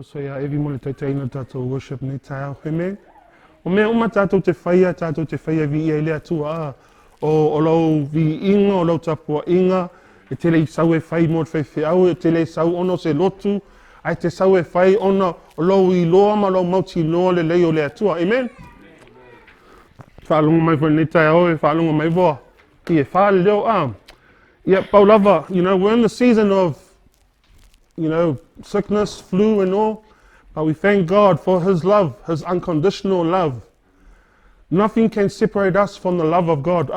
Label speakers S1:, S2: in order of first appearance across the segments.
S1: So ia evi mo le taitaina tātou worship nei tau heme. O mea uma tātou te whaia vi ia lea tua o lau vi inga, o lau tapua inga, e tele I sau e whai mo te whaiwhiau, e tele sau ono se lotu, ai te sau e whai ona o lau I loa ma lau mauti noa le leo lea tua. Amen? Whaalunga mai fo nei tai au e whaalunga mai voa. I e whaale leo Yeah, Paulava, we're in the season of, sickness, flu and all, but we thank God for His love, His unconditional love. Nothing can separate us from the love of God.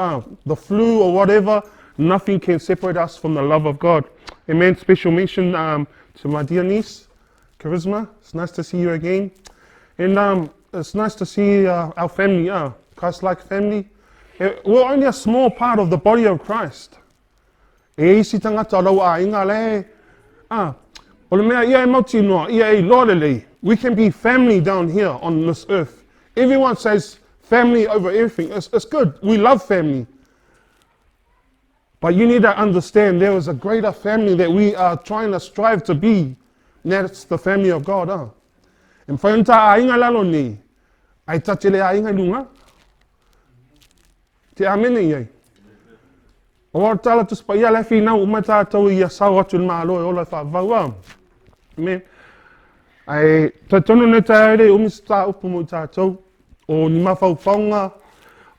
S1: The flu or whatever, nothing can separate us from the love of God. Amen. Special mention to my dear niece, Charisma. It's nice to see you again. And it's nice to see our family, ChristLike family. We're only a small part of the body of Christ. E isi tangata lau a inga le. O le mea ia e mauti noa, ia e lorelei. We can be family down here on this earth. Everyone says family over everything. It's good. We love family. But you need to understand there is a greater family that we are trying to strive to be. And that's the family of God. And whainta a inga lalo ni, ai tatele a inga lunga. Te amene iei. O wā tala tuspa ia lefi nau umata tau ia sau atu maa loe ola wha. Amen. Ai tonu ne taere umista upu mo tātou o ni mawhauwhaunga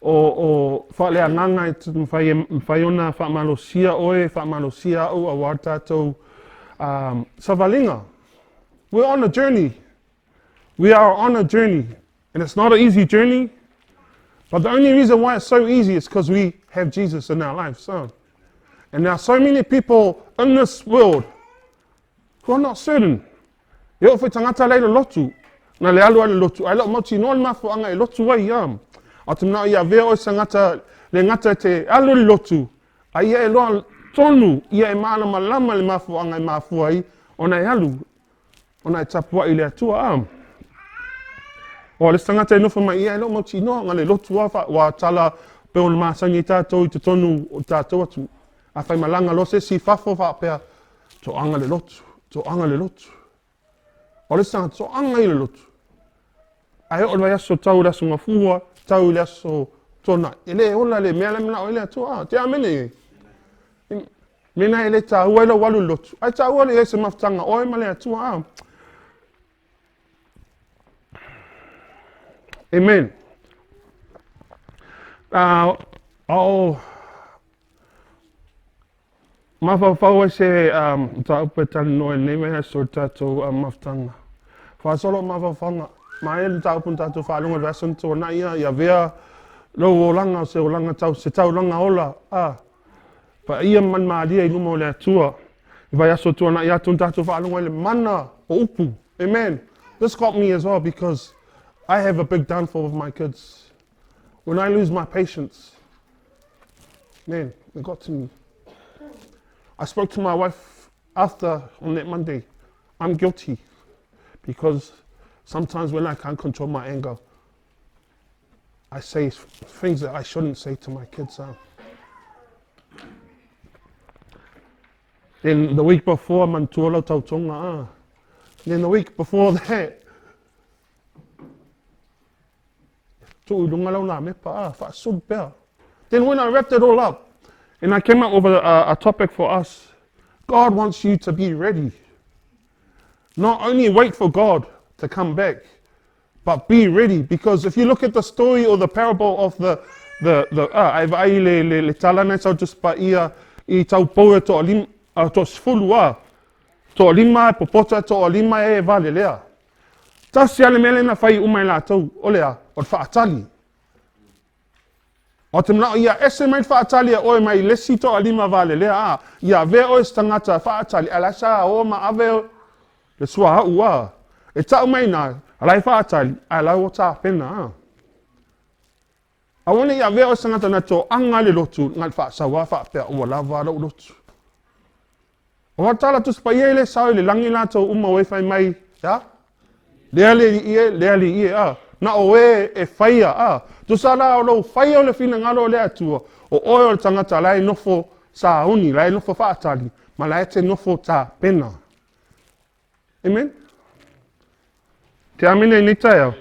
S1: o whalea nganga i tu mwhai ona Faamalosia oe, Faamalosia au a wā tātou savalinga. We're on a journey. We are on a journey. And it's not an easy journey. But the only reason why it's so easy is because we have Jesus in our lives. And there are so many people in this world who are not certain. E o whi tangata leila lotu, na le alu ale lotu, ai lau mauti no le mafu anga e lotu wai iam. O te mnau ia vea o sangata, le ngata te alu le lotu, a ia e loa tonu, ia e maana malama le mafu anga e mafu ai, ona e alu, ona e tapua i le atua am. O le sangata e nofo mai ia e lau mauti no, nga le lotu wa tala peo le maasangi i tātou i te tonu o tātou atu. A whai malanga lo se si fafo whapea, to anga le lotu, to anga le lotu. O le sanga so anga i le lotu. Ai o le aso tau le aso ngafua, tau le aso tona. E le ola le mea le mena o le atua. Te amene e. Mena e le tau e le walu lotu. Ai tau le e se maftanga o e ma le atua. Amen. Mawhawhau e se ta upe tali noe ne mea so tātou maftanga. Whaasolo mawhawhanga. Mai ele ta upu tātou whaalunga vason tō na ia vea lau o langa se o langa tau se tau langa ola. Pa ia man maalia I numo le atua. I vai aso tō na ia tō tātou whaalunga ele mana o upu. Amen. This got me as well because I have a big downfall with my kids. When I lose my patience, man, it got to me. I spoke to my wife after on that Monday. I'm guilty because sometimes when I can't control my anger, I say things that I shouldn't say to my kids. Then the week before, mantuola tautonga. Then the week before that, then when I wrapped it all up, and I came up with a topic for us. God wants you to be ready. Not only wait for God to come back, but be ready. Because if you look at the story or the parable of the le talana sau just pa ia I tau poe to alim to sfulua to lima popota to lima e vale lea. Tasi ale mele na fai umai la tau olea o faatali. O te mnao ia ese mai whaatali a oe mai lesi to alima vale lea ia vea oe stangata whaatali ala sa o ma ave le sua ua. E tau mai nā, alai whaatali, ala o TAPENA. A wane ia vea oe stangata na to anga le lotu ngal whaasawa whaapea ua lava rau lotu. O watala tuspa ie le sao le langi la to uma oe whai mai, ya? Lea li ie, na oe e whaia tu sala o lo whaia o le whina ngalo le atua o oe o le tangata lai nofo SAUNI, lai nofo whaatali, ma lai te nofo TAPENA. Amen? Te amene ni taia.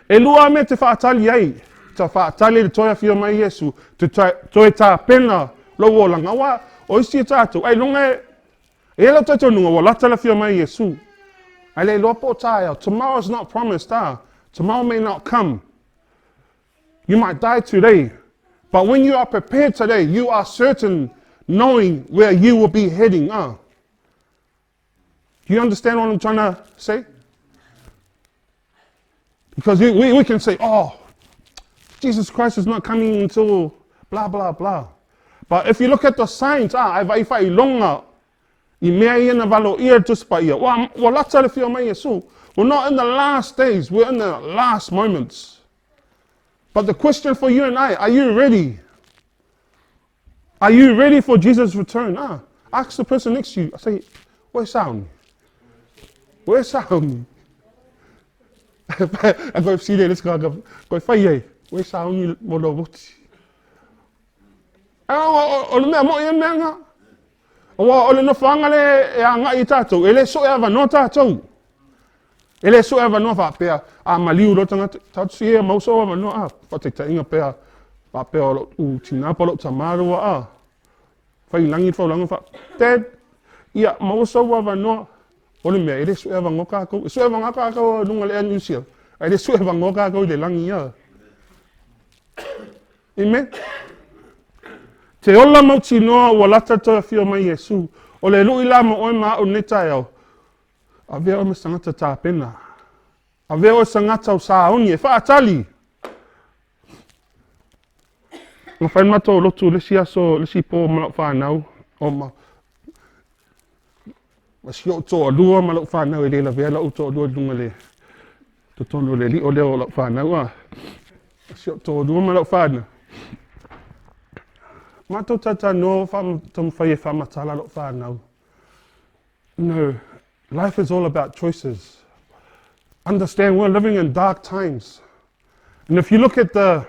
S1: E lua me te whaatali ai, te whaatali le toia whio mai Yesu, te toi TAPENA lo o langa wa, o isi e tātou, ai longa e lau taito nunga wa lata le whio mai Yesu. Ai le lopo taia, tomorrow's not promised, tomorrow may not come. You might die today, but when you are prepared today, you are certain knowing where you will be heading. Do you understand what I'm trying to say? Because we can say, oh, Jesus Christ is not coming until blah, blah, blah. But if you look at the signs, if I longa, I mea ia na valo ia tuspa ia. Wa lata le whio mai Yesu. We're not in the last days, we're in the last moments. But the question for you and I, are you ready? Are you ready for Jesus' return? Ask the person next to you. I say, where's SAUNI? Where's SAUNI? I go see there, let's go where's SAUNI Molowoti? O le mea mo ia mea nga. O le no whanga le e a nga I tātou. E le so e awa no tātou. E le so e awa no whapea. A maliu ro tanga tātou si e mauso awa no a. Whateita inga pea. Whapea o u tinapa lo tamarua a. Whai langi whau langa wha. Dad, ia mauso awa no. O le mea e le so e awa ngoka akou. E so e awa ngoka akou nunga le New Zealand. E le so e awa ngoka akou le langi a. Amen. Te ola mauti noa ua lata toa fio mai Yesu. O le lui la mo oi maa o netai au. A vea o me sangata tāpena. A vea o sangata o SAUNI e whaatali. Nga whain mato o lotu lesi aso, lesi pō malau whanau. O ma. Masi o toa lua malau whanau e le la vea lau toa lua lunga le. Totono le li o leo lau whanau a. Masi o toa lua malau whanau. Mato tata no tam whaie whamatala lo whanau. No, life is all about choices. Understand we're living in dark times. And if you look at the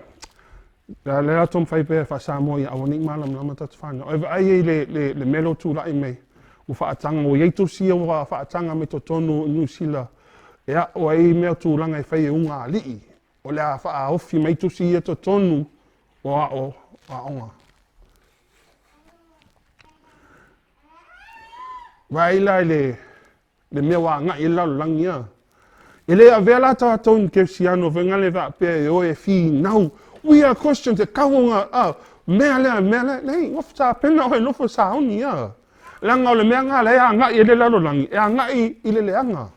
S1: lea tom whaipea whasamoa I awanik malam lama tatu whanau. Over ai le melo tū lai mei. U whaatanga o yeito sia wa whaatanga me to tonu nusila. Ea o ai mea tū langa I whaie unga alii. O lea wha ofi mei tu sia to tonu o a onga. Waila le mea wa nga I lau langia. E le a vea la tātou ni Kerisiano venga le va pe e o e fi nau. We are Christians e kaunga mea lea, nei, ngofu tāpena o e nofo SAUNI a. Langa o le mea ngā le a nga I le lau langi, e a nga I le leanga.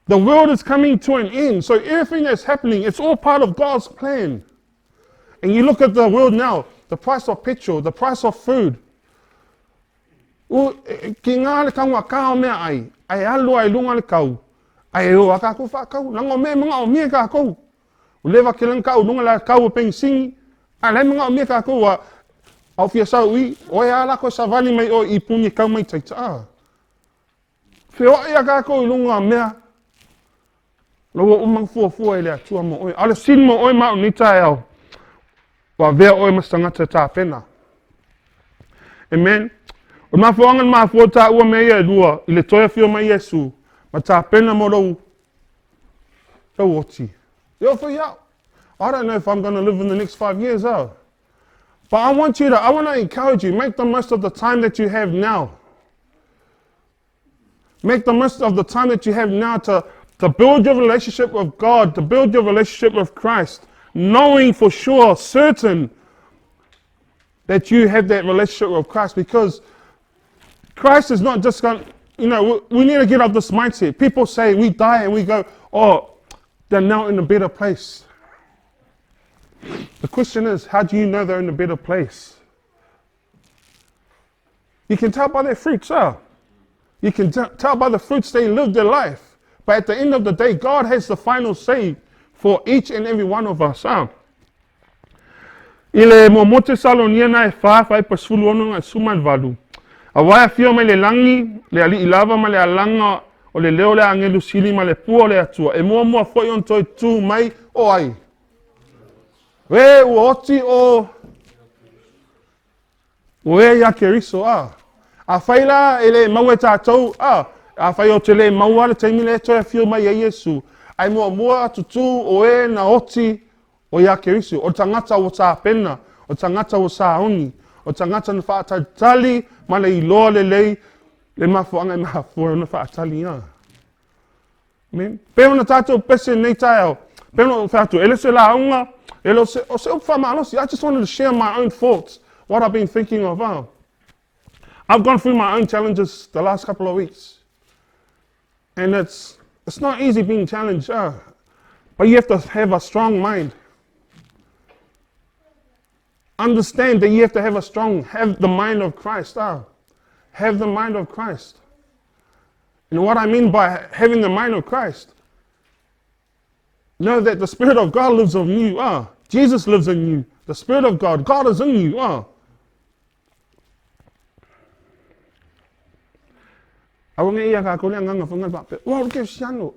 S1: The world is coming to an end, so everything that's happening, it's all part of God's plan. And you look at the world now, the price of petrol, the price of food. Ki ngā le kaunga kao mea ai alu ai lunga le kau, ai o a kākou whakau, lango mea mga o mea kākou. O lewa ke lang kau lunga la kau o peng singi, ai lai mga o mea kākou au fia sau I, o e ala ko sa vali mai o I puni kau mai taita. Whio ai a kākou I lunga mea, loa umang fua e le atua mo oi, ala sin mo oi mao ni tae au, wa vea oi masangata tāpena. Amen. O mafuangan mafuota ua mea lua I le toia fio mai Yesu. Ma tāpena mo rau oti. Yo for ya. I don't know if I'm going to live in the next 5 years. But I want to encourage you, make the most of the time that you have now. Make the most of the time that you have now to build your relationship with God, to build your relationship with Christ, knowing for sure, certain that you have that relationship with Christ, because Christ is not just going, we need to get off this mindset. People say we die and we go, oh, they're now in a better place. The question is, how do you know they're in a better place? You can tell by their fruits, You can tell by the fruits they live their life. But at the end of the day, God has the final say for each and every one of us. Ile mo mote saloniana e whai pasfulu ono ngai suman valu. A waia fio mai le langi, le ali ilava ma le alanga o le leo le angelu sili ma le pua le atua. E mua foi on toi tu mai o ai. We uoti o e ya Keriso a. A whaila e le mau e tātou a. A whai o te le mau ale teimi le toi fio mai e Yesu. Ai mua atutu o e na oti o ya Keriso. O tangata o tāpena, o tangata o SAUNI. O tangata na whaatali, ma le iloa le lei, le mafuanga I mahafua na whaatali ia. Amen. Peo na tātou pese nei tae au. Peo na whaatu, ele se la aunga, ele o se Upu Faamalosi. I just wanted to share my own thoughts, what I've been thinking of. I've gone through my own challenges the last couple of weeks. And it's not easy being challenged, but you have to have a strong mind. Understand that you have to have have the mind of Christ. Have the mind of Christ. And what I mean by having the mind of Christ, know that the Spirit of God lives in you. Jesus lives in you. The Spirit of God, God is in you. Awang iya ka ko nga fungal ba. Wow, Kerisiano.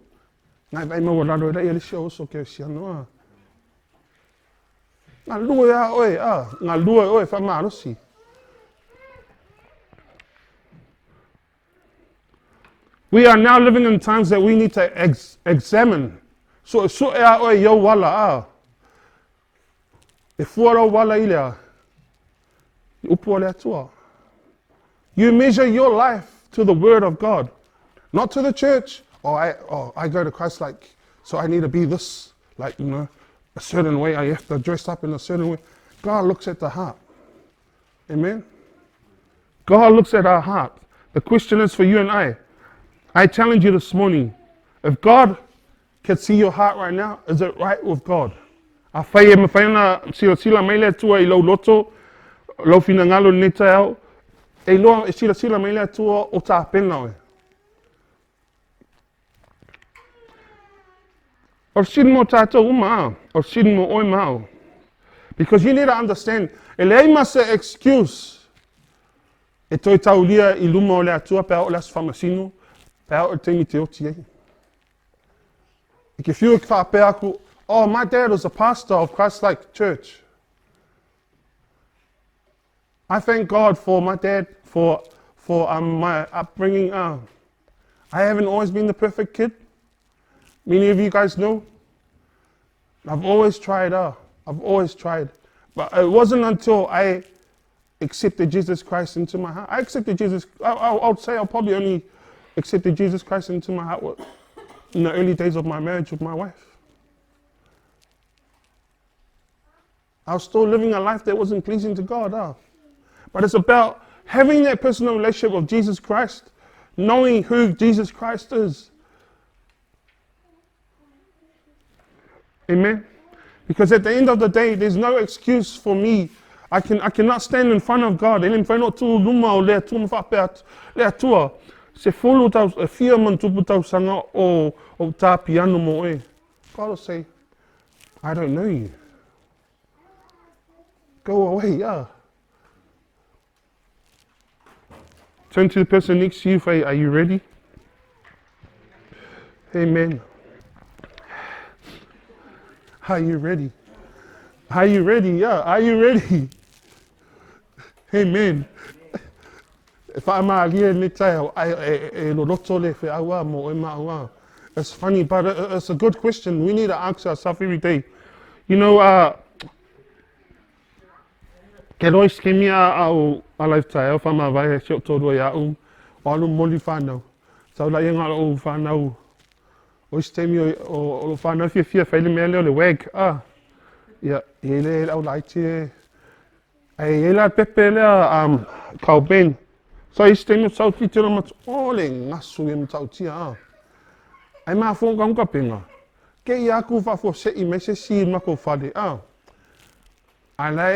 S1: Ngai vai mo wala do da ele show so Kerisiano. Ngā lua oe, ngā lua oe Faamalosi. We are now living in times that we need to examine. So oe yo wala E fuara wala I lea. Upu lea tua. You measure your life to the word of God, not to the church. I go to ChristLike, so I need to be this, like, a certain way. I have to dress up in a certain way. God looks at the heart. Amen? God looks at our heart. The question is for you and I challenge you this morning. If God can see your heart right now, is it right with God? A whai me whaina sila mai lea tua I lau loto, lau whina ngalo neta au, e loa e sila mai lea tua o TAPENA oe. Or sin mo tātou uma or sin mo oi mao. Because you need to understand, e lei masa excuse, e toi tau lia I luma o lea tua pēo o las whamasino, pēo o temi te oti ei. I ke whiu ka whapea aku, oh, my dad was a pastor of ChristLike Church. I thank God for my dad, for my upbringing. I haven't always been the perfect kid. Many of you guys know. I've always tried. I've always tried. But it wasn't until I accepted Jesus Christ into my heart. I accepted Jesus. I would say I probably only accepted Jesus Christ into my heart in the early days of my marriage with my wife. I was still living a life that wasn't pleasing to God. But it's about having that personal relationship with Jesus Christ, knowing who Jesus Christ is. Amen? Because at the end of the day, there's no excuse for me. I cannot stand in front of God. And in front of tu luma o lea tu mwhapea lea tua. Se fulu tau, e fia man tupu tau sanga o tā piano mo e. God will say, I don't know you. Go away, Turn to the person next to you, say, are you ready? Amen. Are you ready? Are you ready? Are you ready? Amen. If I'm it's funny, but it's a good question. We need to ask ourselves every day. You know, ke lois ke mia au lifetime au whama vai e siok tōrua ia o alu moli whanau. Sau la inga o whanau. Ois te mi o whanau fia whaile mea leo le wag. Ia, e le au laiti e. E la pepe lea kau ben. So is te mi sau ti tira mat ole ngasu e mtau tia. Ai maa whonga unga penga. Ke I aku whafo se I me se si mako whale. Ala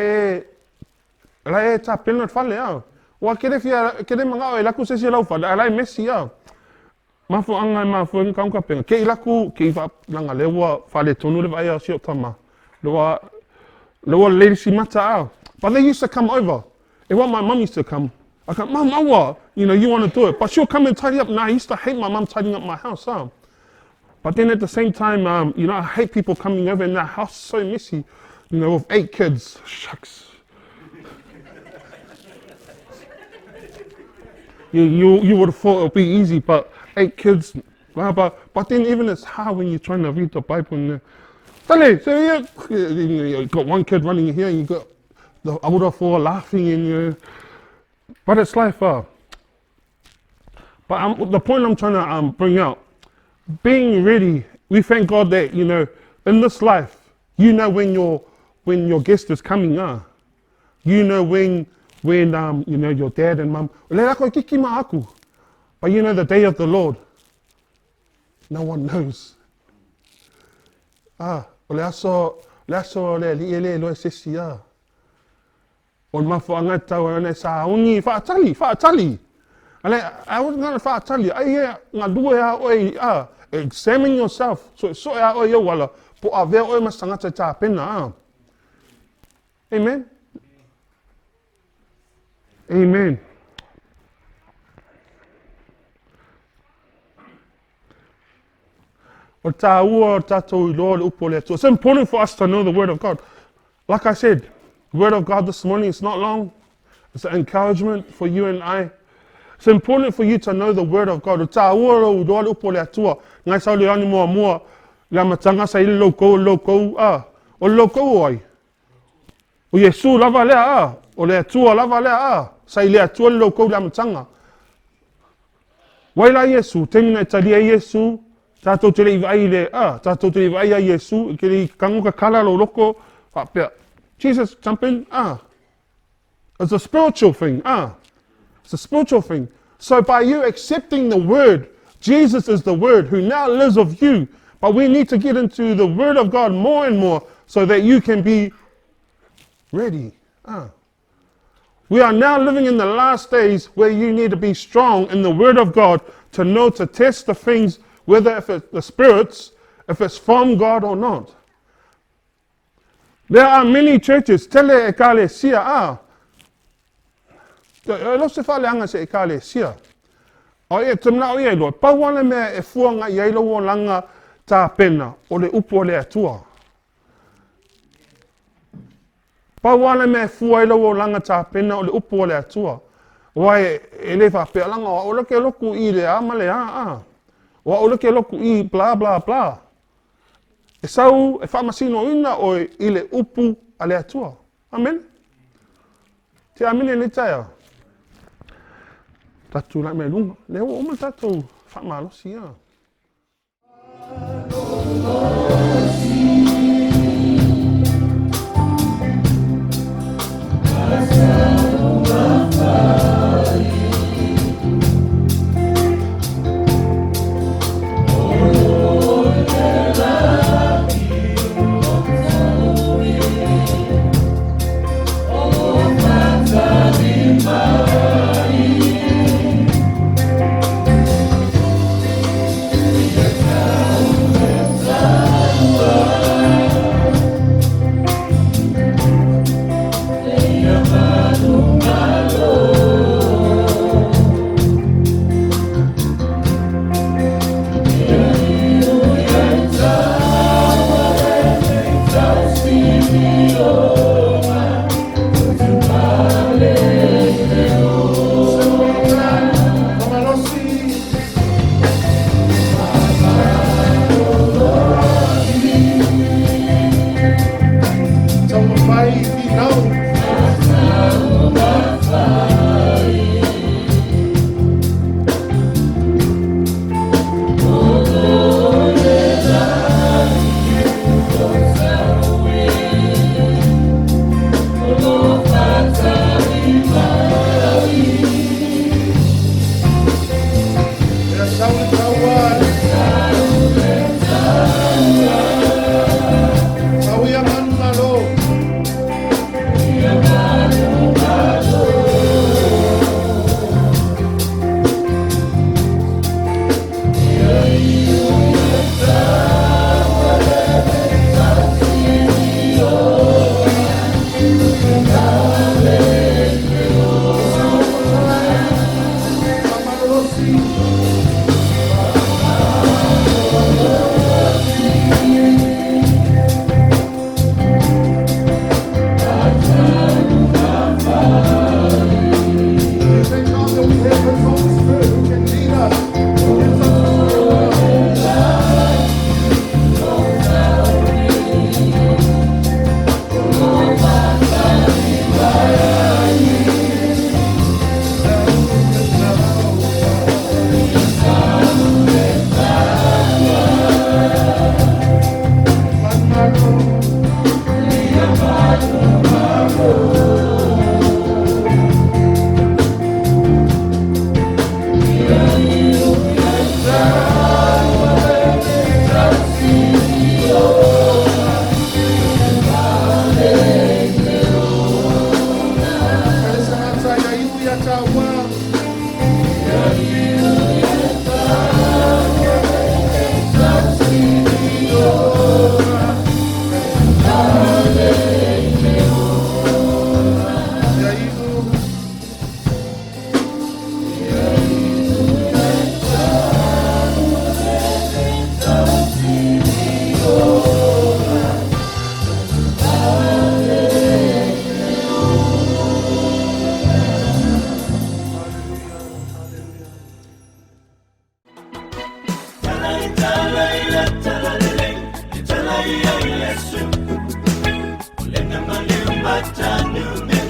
S1: e TAPENA whale Wa kere manga o e laku se si lau whale. Ala e mesi Mafo anga e mafo e kaunga penga. Ke I laku, ke I langa lewa whale tonu le vai siok tama. Lewa lady si mata But they used to come over. It was my mum used to come. I go, Mum, awa, you want to do it. But she'll come and tidy up. Nah, I used to hate my mum tidying up my house. But then at the same time, I hate people coming over in that house so messy. With 8 kids. Shucks. You would have thought it would be easy, but 8 kids. But then even it's hard when you're trying to read the Bible. And you got one kid running here, you got the other 4 laughing in But it's life. But the point I'm trying to bring out, being ready, we thank God that, in this life, when your guest is coming. When your dad and mum, but the day of the Lord, no one knows. On mafo angata o ne SAUNI whaatali. I wasn't going to whaatali. Ngā dua examine yourself. So oi wala. Po a vea oi masangata TAPENA. Amen. Amen. O tā ua o tātou I loa le upo le atua. It's important for us to know the word of God. Like I said, the word of God this morning is not long. It's an encouragement for you and I. It's important for you to know the word of God. Ta ua o do upo le atua. Ngai sa le ani moa la matanga sa ile loko o loko oi. O Yesu lava lea o le atua lava lea sa ile atua le loko la matanga. Waila Yesu, temina talia Yesu, tatou te lei vai le tatou te lei vai a Yesu, ke li kangoka kala lo loko, pia. Jesus, jump in, It's a spiritual thing, It's a spiritual thing. So by you accepting the word, Jesus is the word who now lives of you. But we need to get into the word of God more and more so that you can be ready. We are now living in the last days where you need to be strong in the word of God to know to test the things, whether if it's the spirits, if it's from God or not. There are many churches, tele ekalesia, lo se fale anga se ekalesia. O e tumna o ye lo, pa wana me e fuanga ye lo o langa TAPENA o le upu o le atua. Pa wana me fua e lo o langa TAPENA o le upu o le atua. Wai e le fa pe langa o lo ke loku I le amale o lo ke loku I bla bla bla. E sau e whamasino ina o I le upu a le atua. Amen. Te amine le taia. Tatu la me lunga. Leo o ma tatu Faamalosi ia.
S2: what a new miracle.